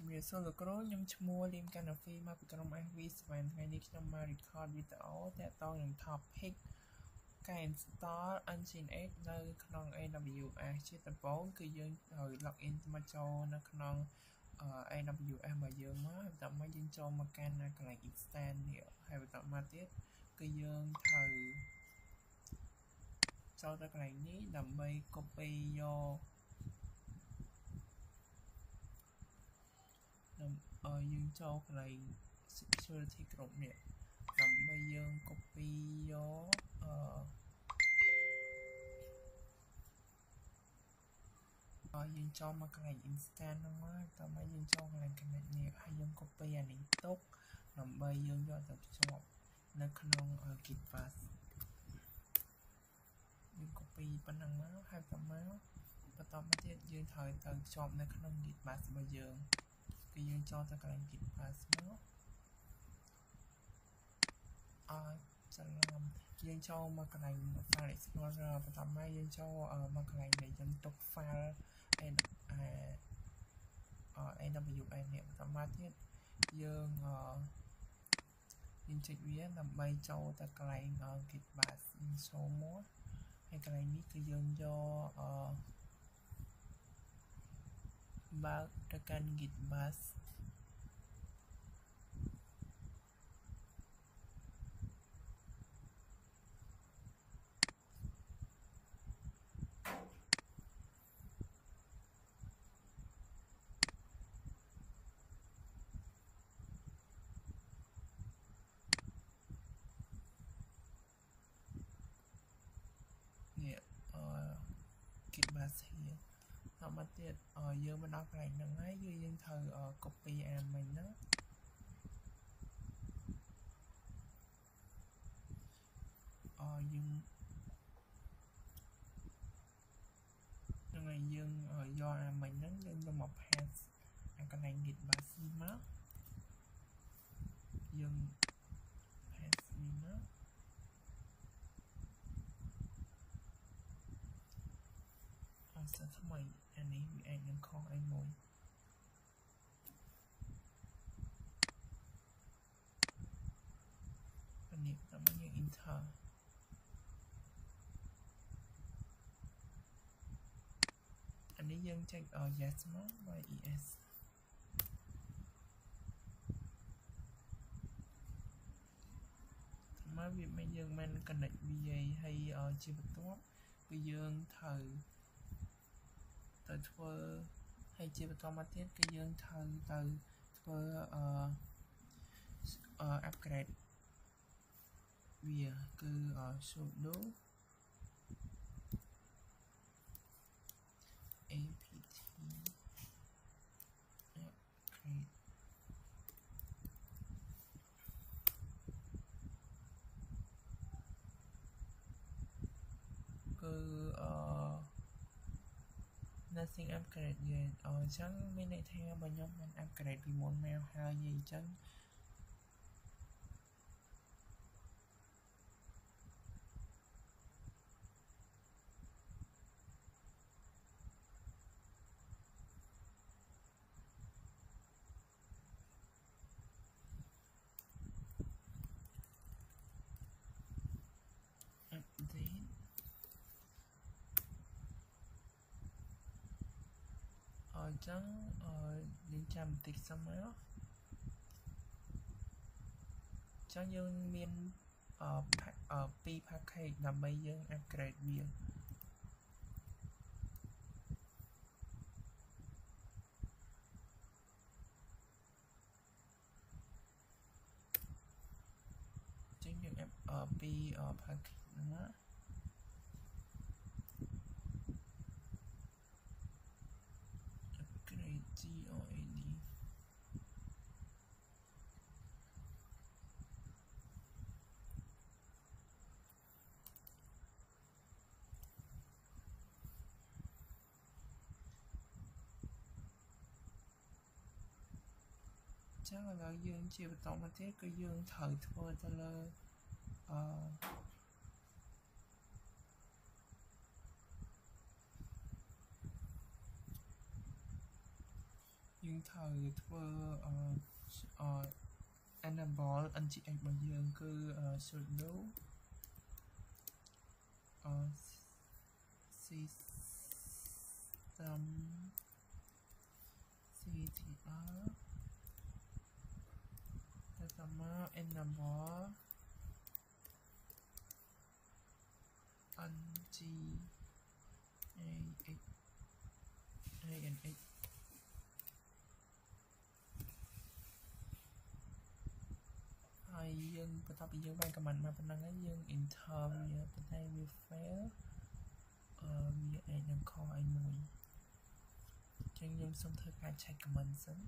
ជំរាបសួរលោកគ្រូខ្ញុំឈ្មោះលីមកាណាហ្វីមកពីក្រុម SV ស្វែងថ្ងៃនេះខ្ញុំមក record វីដេអូតាក់ទងនឹង topic ការ install Nginx នៅក្នុង AWS ជាដំបូងគឺយើងត្រូវ login មកចូលនៅក្នុង AWS របស់យើងមកបន្ទាប់មកយើងចូលមកកាន់កន្លែង extend នេះហើយបន្ទាប់មកទៀតគឺយើងត្រូវចូលទៅកន្លែងនេះដើម្បី copy យកយើងចូលកន្លែង security គ្រប់នេះដើម្បីយើង copy យកយើងចូលមកកន្លែង instance ហ្នឹងមកតើមកយើងចូលកន្លែង connect នេះហើយយើង copy អានេះទុកដើម្បីយើងយកទៅភ្ជាប់នៅក្នុង Gitbus យើង copy ប៉ុណ្ណឹងមកហើយបន្តមកទៀតយើងត្រូវទៅភ្ជាប់នៅក្នុង Gitbus របស់យើងគឺយើងចូលទៅកន្លែង Gitbus មកច្រឡំយើងចូលមកកន្លែង File Explorer បន្តមកយើងចូលមកកន្លែងដែលយើងទុក file AWS នេះបន្តមកទៀតយើងចុចវាដើម្បីចូលទៅកន្លែង Gitbus យើងចូលមកហើយកន្លែងនេះគឺយើងយកបើកទៅកាន់ Gitbus Gitbus here តាមមកទៀតយើងមកដល់កន្លែងហ្នឹងហើយយើងត្រូវ copy អាមិញហ្នឹងយើងយកអាមិញហ្នឹងយើងយកមក paste អាកន្លែង Gitbus នេះមកយើង paste នេះមកសិនថ្មីអានេះវាអាចនឹងខុសអីមួយអានេះតាមយើង enter អានេះយើងចុច yes មក yes មកវាមិនយើងមិន connect វាហើយជាបន្ទាប់គឺយើងត្រូវទៅធ្វើហើយជាបន្តមកទៀតគឺយើងត្រូវទៅធ្វើ upgrade វាគឺ sudo apt upgradeគឺnothing upgrade ទេអញ្ចឹងមានន័យថាបើខ្ញុំមិន upgrade ពីមុនមកហើយអញ្ចឹងអញ្ចឹងយើងចាំបន្តិចសិនមកអញ្ចឹងយើងមាន2 package ដើម្បីយើង upgrade វាអញ្ចឹងយើង 2 package ហ្នឹងណាចឹងឥឡូវយើងជាបន្តមកទៀតគឺយើងត្រូវធ្វើទៅលើយ យើងត្រូវធ្វើenable NGX របស់យើងគឺ sudo system ctr ទៅតាម enable NGX ហើយយើងបន្ទាប់ពីយើងបាន command មកប៉ុណ្ណឹងហើយយើង enter វាប៉ុន្តែវា fail វាអាចនឹងខអីមួយអញ្ចឹងខ្ញុំសូមធ្វើការ check command សិន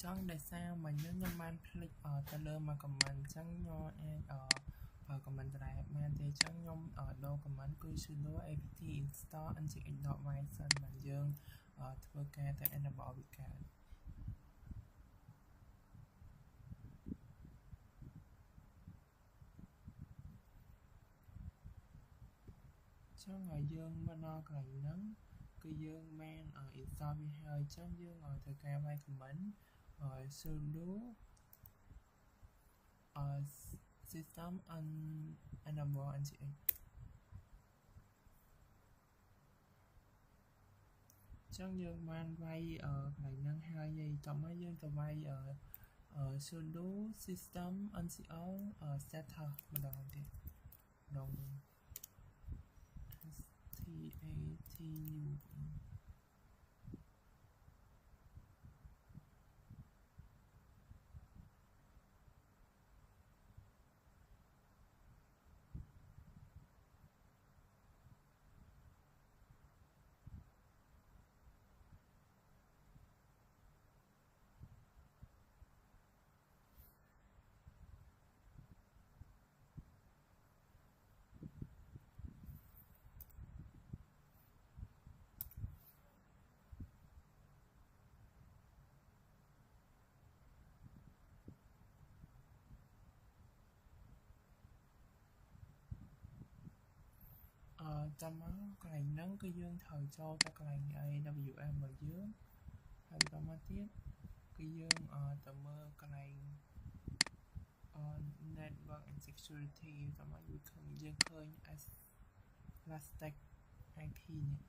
ចង់ដោយសារមកខ្ញុំបានភ្លេចទៅលើមក command អញ្ចឹងខ្ញុំអាចបើ command ដែរបានទេអញ្ចឹងខ្ញុំដូរ command គឺ sudo apt install ngx.y សិនបានយើងធ្វើការទៅ enable វាកើតអញ្ចឹងឲ្យយើងមកដល់កន្លែងហ្នឹងគឺយើងបាន install វាហើយអញ្ចឹងយើងធ្វើការវាយ command sudo system enable ngx ចឹងយើងបានវាយកន្លែងហ្នឹងហើយតោះមកយើងទៅវាយsudo system ncl setter ម្ដងទៀតម្ដងចាំមកកន្លែងហ្នឹងគឺយើងត្រូវចូលទៅកន្លែង AWS របស់យើងហើយបន្តមកទៀតគឺយើងទៅមើលកន្លែងnetwork and security តោះមកយើងឃើញ elastic IP នេះ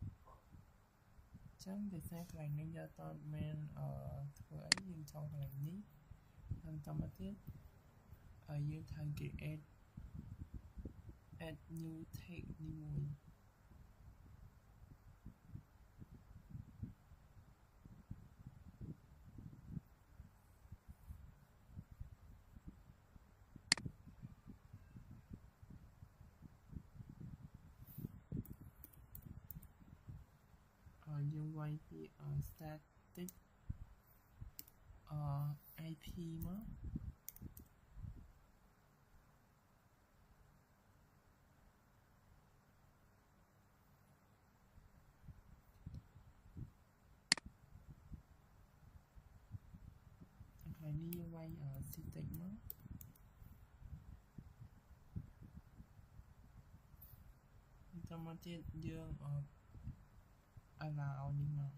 អញ្ចឹងដោយសារកន្លែងនេះយើងអត់មានធ្វើអីយើងចូលកន្លែងនេះហើយបន្តមកទៀតយើងត្រូវ create add new tag នេះមួយយើងវាយពី static IP មកហើយនេះយើងវាយ static មកបន្តមកទៀតយើង allow នេះមក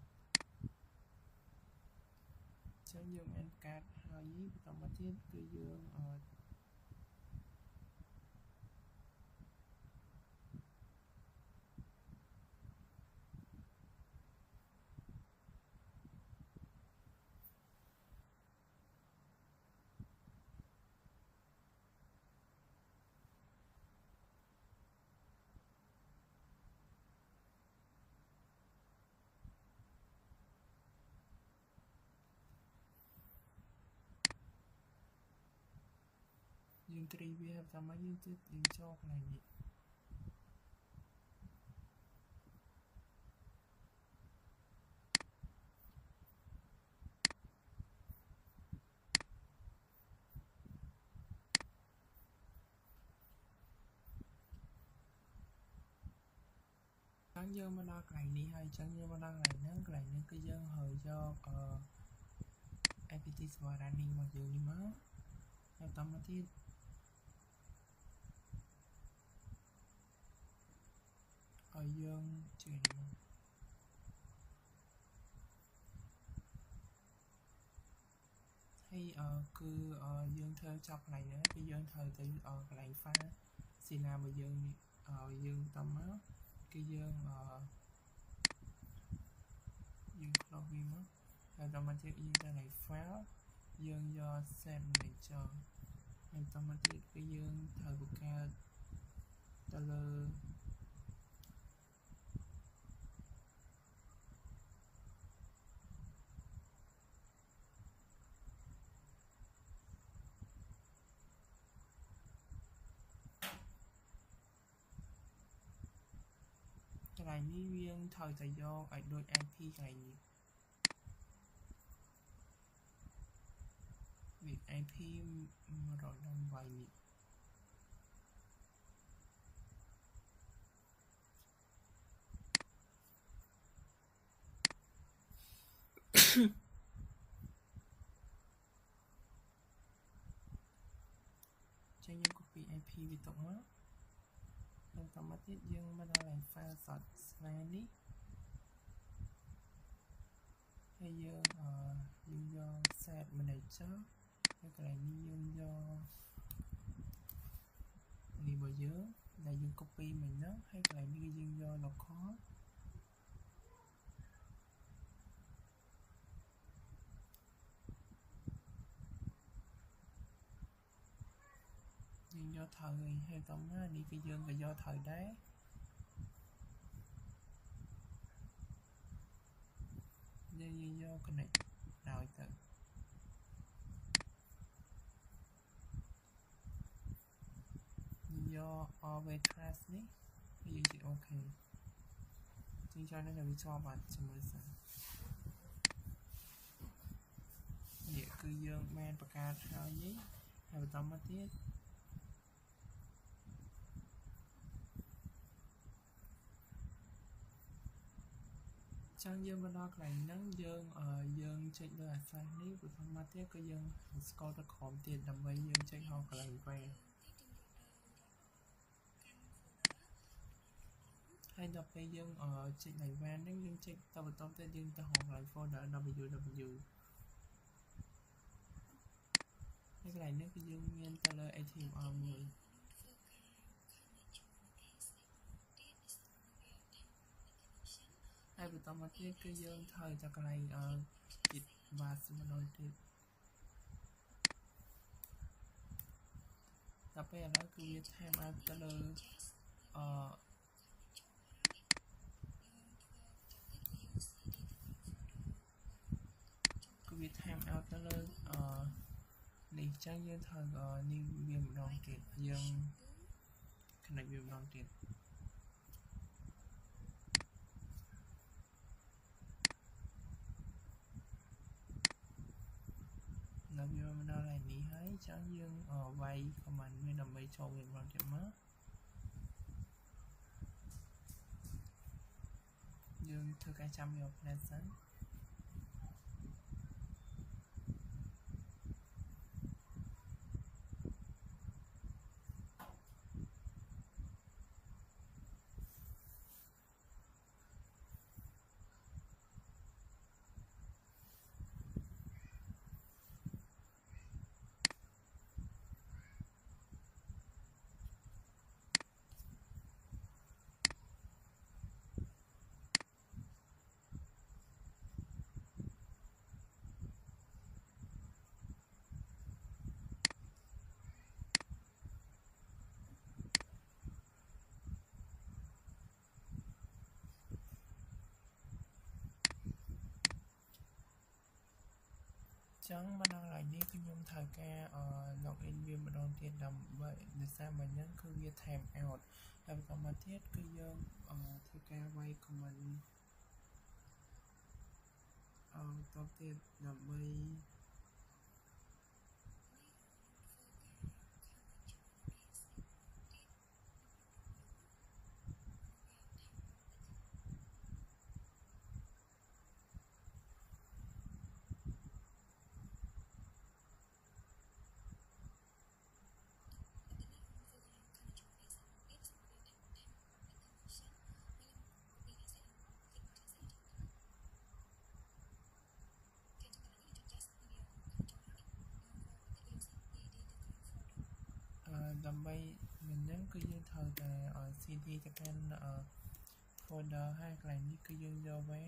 ចឹងយើងមានកាត់ហើយបន្តមកទៀតគឺយើងត្រីវាបន្តមកយើងទៀតយើងចូលកន្លែងនេះ chẳng dương mà đo cái này hay chẳng dương mà đo cái này cái dương hơi do apt và running mặc dù như má automatic ở dương chuyện hay cứ dương thơ chọc này nữa cái dương thời từ cái này pha xin làm mà dương dương tâm á cái dương dương login á automatic user này phá dương do set này cho automatic cái dương thời của ca dollar cái này riêng thời tại do ở đôi IP cái này việc IP rồi đông vậy cho những copy IP bị tổng á automatic dương mà lại file sort slide hay dương dương do set manager hay cái này dương do đi bao giờ là dương copy mình đó hay cái này đi dương do nó khó dương do thời hay tổng á đi cái dương là do thời đấy dương do cái này rồi tự do overtrace ní bây giờ chị ok chính cho nên là cho bạn cho mới sao vậy cứ dương men và ca theo nhé hay tâm mất tiết chẳng dương bên đó cái này nắng dương dương trên đời sai ní của tâm mất tiết cái dương score được khóm tiền đầm với dương trên họ cái này về hay đọc bây dương ở trên này van nếu dương trên tao tao tên dương tao học lại folder www cái này nếu cái dương nguyên tao lời ATM 10 hay bị tao mất cái dương thời cho cái này dịch và xin lỗi tiếp tập bây giờ đó cứ viết thêm tao lời Việt Nam Outlander đi trang dương thời new viêm đòn kiệt dương cái này viêm đòn kiệt là viêm đòn này ní hãy trang dương vay comment với nằm vay cho viêm đòn kiệt má dương thư cái trăm hiệu present chẳng mà đang lại đi cái nhóm thời ca login viêm mà đòn tiền đầm vậy để sao mà nhấn cứ viết thèm out làm còn mà thiết cứ dương thời ca vay của mình tao tiền đầm vay thời tại CD ទៅកាន់ folder ហើយកន្លែងនេះគឺយើងយកវា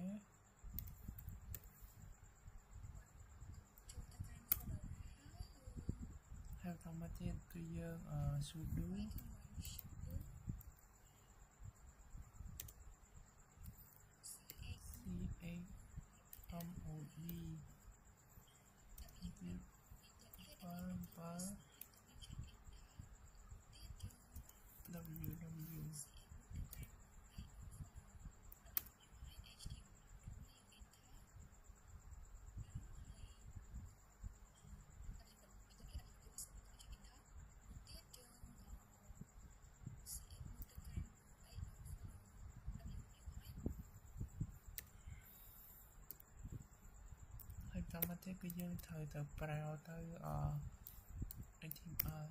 ហើយបន្តមកទៀតគឺយើងsudo www ហើយបន្តមកទៀតគឺយើងត្រូវទៅប្រើទៅHTML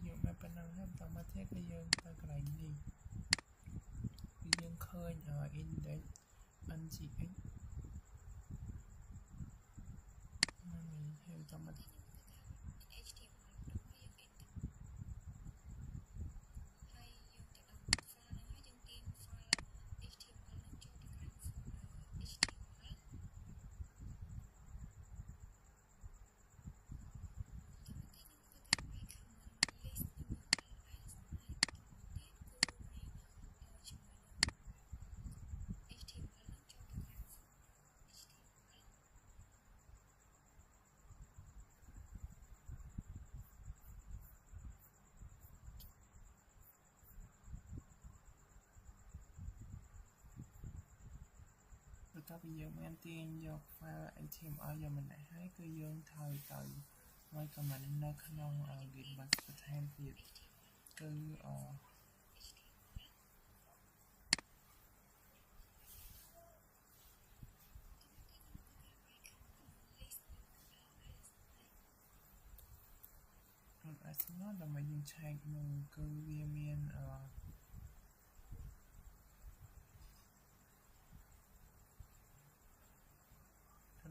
យើងបានប៉ុណ្ណឹងហើយបន្តមកទៀតគឺយើងទៅកន្លែងនេះគឺយើងឃើញindex ngx ហ្នឹងហើយបន្តមកទៀតបន្ទាប់ពីយើងបានទាញយក file HTML យកមកដាក់ហើយគឺយើងត្រូវទៅឲ្យ comment នៅក្នុង Gitbox បន្ថែមទៀតគឺSNL ដើម្បីយើងឆែកមើលគឺវាមាន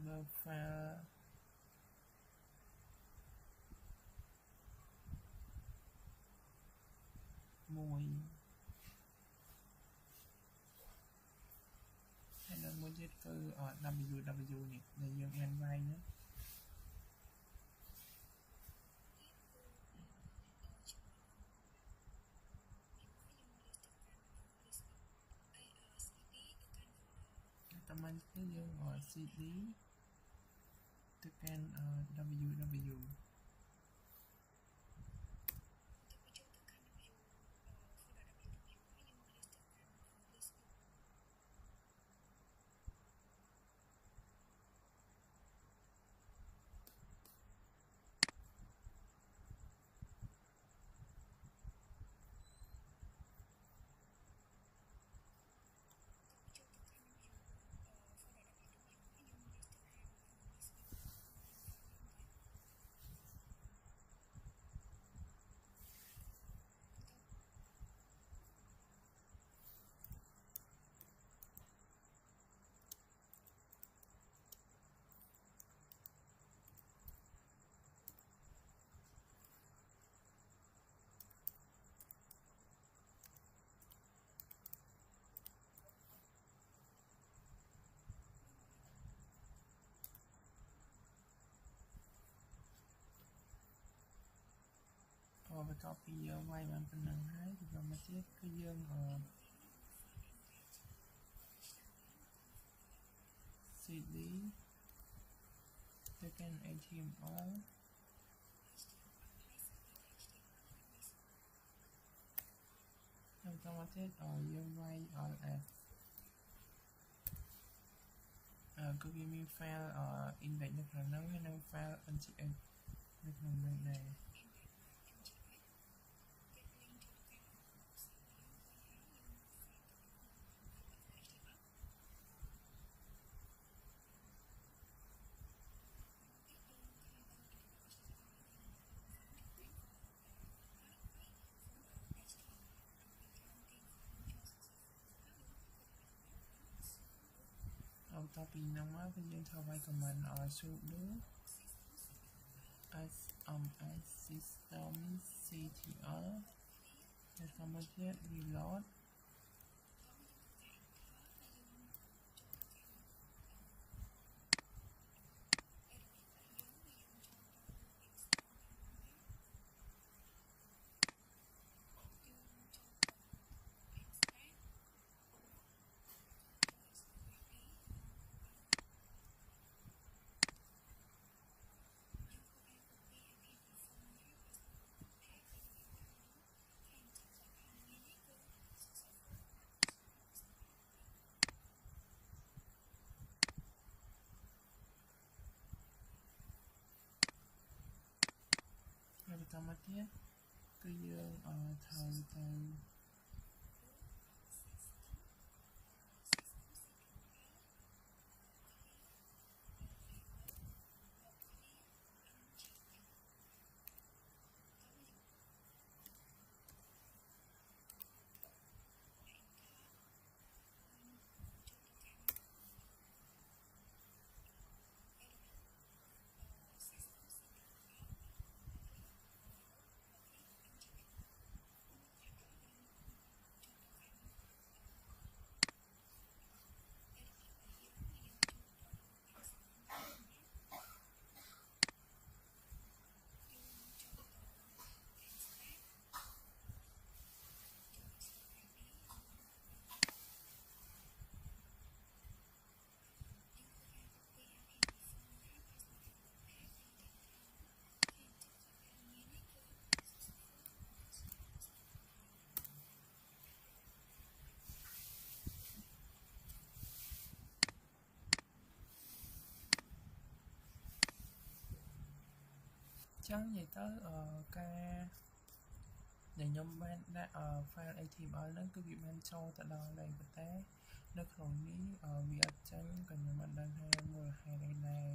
លើ file មួយហើយនៅមួយទៀតគឺ www នេះដែលយើងបានវាយនោះតាមគឺយើងcd ទៅកាន់ www បន្ទាប់ពីយើងវាយបានប៉ុណ្ណឹងហើយបន្តមកទៀតគឺយើងcd ទៅកាន់ HTML ហើយបន្តមកទៀតយើងវាយ ls គឺវាមាន file index នៅក្នុងហ្នឹងហើយនិង file ngx នៅក្នុងហ្នឹងដែរ តពីនឹងមកគឺយើងធ្វើឲ្យ command sudo sms system ctl ហើយតាមមកទៀត reload ហើយបន្តមកទៀតគឺយើងត្រូវទៅ ចឹងនិយាយទៅការដែលខ្ញុំបានដាក់ file HTML ហ្នឹងគឺវាបានចូលទៅដល់ហើយប៉ុន្តែនៅក្នុងនេះវាអត់ចឹងក៏ខ្ញុំមិនដឹងថាមូលហេតុអីដែរ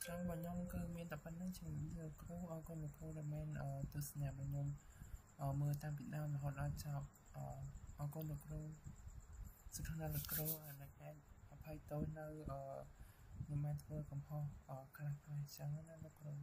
ចឹងបងខ្ញុំគឺមានតែប៉ុណ្្នឹងជំរាបលាគ្រូអរគុណលោកគ្រូដែលបានទស្សនាបងខ្ញុំមើលតាមពីដើមរហូតដល់ចប់អរគុណលោកគ្រូសុខសប្បាយលោកគ្រូនឹងអាចអភ័យទោសនៅខ្ញុំបានធ្វើកំហុសខ្លះៗចឹងណាលោកគ្រូ